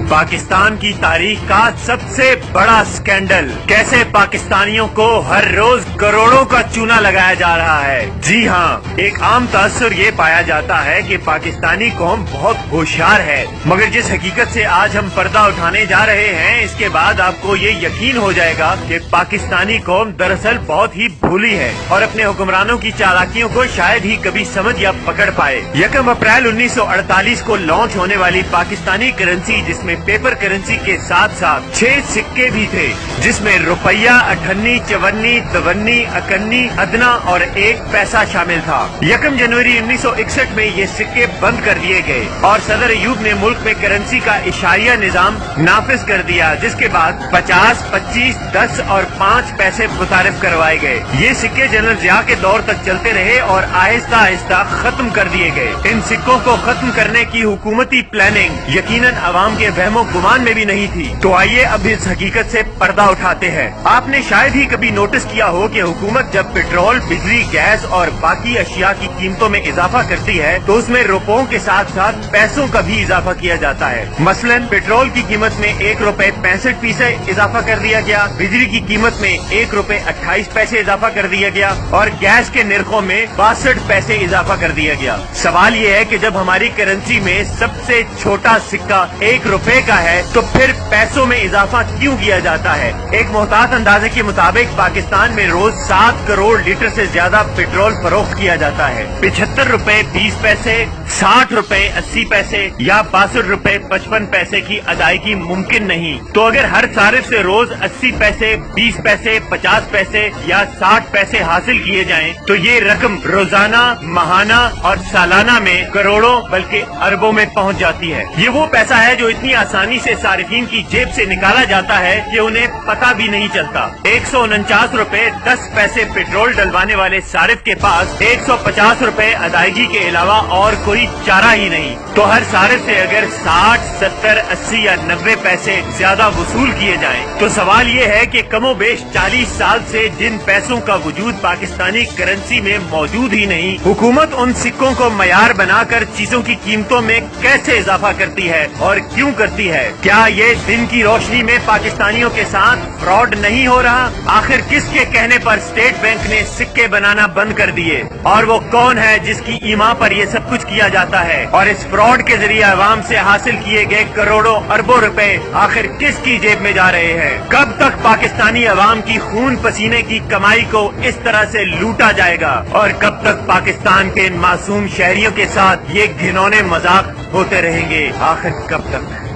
پاکستان کی تاریخ کا سب سے بڑا سکینڈل، کیسے پاکستانیوں کو ہر روز کروڑوں کا چونا لگایا جا رہا ہے۔ جی ہاں، ایک عام تاثر یہ پایا جاتا ہے کہ پاکستانی قوم بہت ہوشیار ہے، مگر جس حقیقت سے آج ہم پردہ اٹھانے جا رہے ہیں اس کے بعد آپ کو یہ یقین ہو جائے گا کہ پاکستانی قوم دراصل بہت ہی بھولی ہے اور اپنے حکمرانوں کی چالاکیوں کو شاید ہی کبھی سمجھ یا پکڑ پائے۔ 1 اپریل 1948 کو لانچ ہونے والی پاکستانی کرنسی، جس میں پیپر کرنسی کے ساتھ ساتھ 6 سکے بھی تھے، جس میں روپیہ، 58، 54، 53، 51، ادنا اور 1 پیسہ شامل تھا۔ 1 جنوری 1961 میں یہ سکے بند کر دیے گئے اور صدر ایوب نے ملک میں کرنسی کا اشاریہ نظام نافذ کر دیا، جس کے بعد 50، 25، 10 اور 5 پیسے متعارف کروائے گئے۔ یہ سکے جنرل ضیاء کے دور تک چلتے رہے اور آہستہ آہستہ ختم کر دیے گئے۔ ان سکوں کو ختم کرنے کی حکومتی پلاننگ یقیناً عوام کے وہم و گمان میں بھی نہیں تھی۔ تو آئیے اب اس حقیقت سے پردہ اٹھاتے ہیں۔ آپ نے شاید ہی کبھی نوٹس کیا ہو کہ حکومت جب پیٹرول، بجلی، گیس اور باقی اشیاء کی قیمتوں میں اضافہ کرتی ہے تو اس میں روپوں کے ساتھ ساتھ پیسوں کا بھی اضافہ کیا جاتا ہے۔ مثلاً پیٹرول کی قیمت میں 1 روپے 65 پیسے اضافہ کر دیا گیا، بجلی کی قیمت میں 1 روپے 28 پیسے اضافہ کر دیا گیا اور گیس کے نرخوں میں 62 پیسے اضافہ کر دیا گیا۔ سوال یہ ہے کہ جب ہماری کرنسی میں سب سے چھوٹا سکہ 1 روپے کا ہے تو پھر پیسوں میں اضافہ کیوں کیا جاتا ہے؟ ایک محتاط اندازے کے مطابق پاکستان میں روز 7 کروڑ لیٹر سے زیادہ پیٹرول فروخت کیا جاتا ہے۔ 75 روپے 20 پیسے، 60 روپے 80 پیسے یا 62 روپے 55 پیسے کی ادائیگی ممکن نہیں۔ تو اگر ہر صارف سے روز 80 پیسے، 20 پیسے، 50 پیسے یا 60 پیسے حاصل کیے جائیں تو یہ رقم روزانہ، ماہانہ اور سالانہ میں کروڑوں بلکہ اربوں میں پہنچ جاتی ہے۔ یہ وہ پیسہ ہے جو اتنی آسانی سے صارفین کی جیب سے نکالا جاتا ہے کہ انہیں پتہ بھی نہیں چلتا۔ 149 روپے 10 پیسے پیٹرول ڈلوانے والے صارف کے پاس 150 روپے ادائیگی کے علاوہ اور کوئی چارہ ہی نہیں۔ تو ہر صارف سے اگر 60، 70، 80 یا 90 پیسے زیادہ وصول کیے جائیں تو سوال یہ ہے کہ کم و بیش 40 سال سے جن پیسوں کا وجود پاکستانی کرنسی میں موجود ہی نہیں، حکومت ان سکوں کو معیار بنا کر چیزوں کی قیمتوں میں کیسے اضافہ کرتی ہے اور کیوں کرتی ہے؟ کیا یہ دن کی روشنی میں پاکستانیوں کے ساتھ فراڈ نہیں ہو رہا؟ آخر کس کے کہنے پر اسٹیٹ بینک نے سکے بنانا بند کر دیے؟ اور وہ کون ہے جس کی ایما پر یہ سب کچھ کیا جاتا ہے؟ اور اس فراڈ کے ذریعے عوام سے حاصل کیے گئے کروڑوں اربوں روپے آخر کس کی جیب میں جا رہے ہیں؟ کب تک پاکستانی عوام کی خون پسینے کی کمائی کو اس طرح سے لوٹا جائے گا؟ اور کب تک پاکستان کے معصوم شہریوں کے ساتھ یہ گھنونے مذاق ہوتے رہیں گے؟ آخر کب تک؟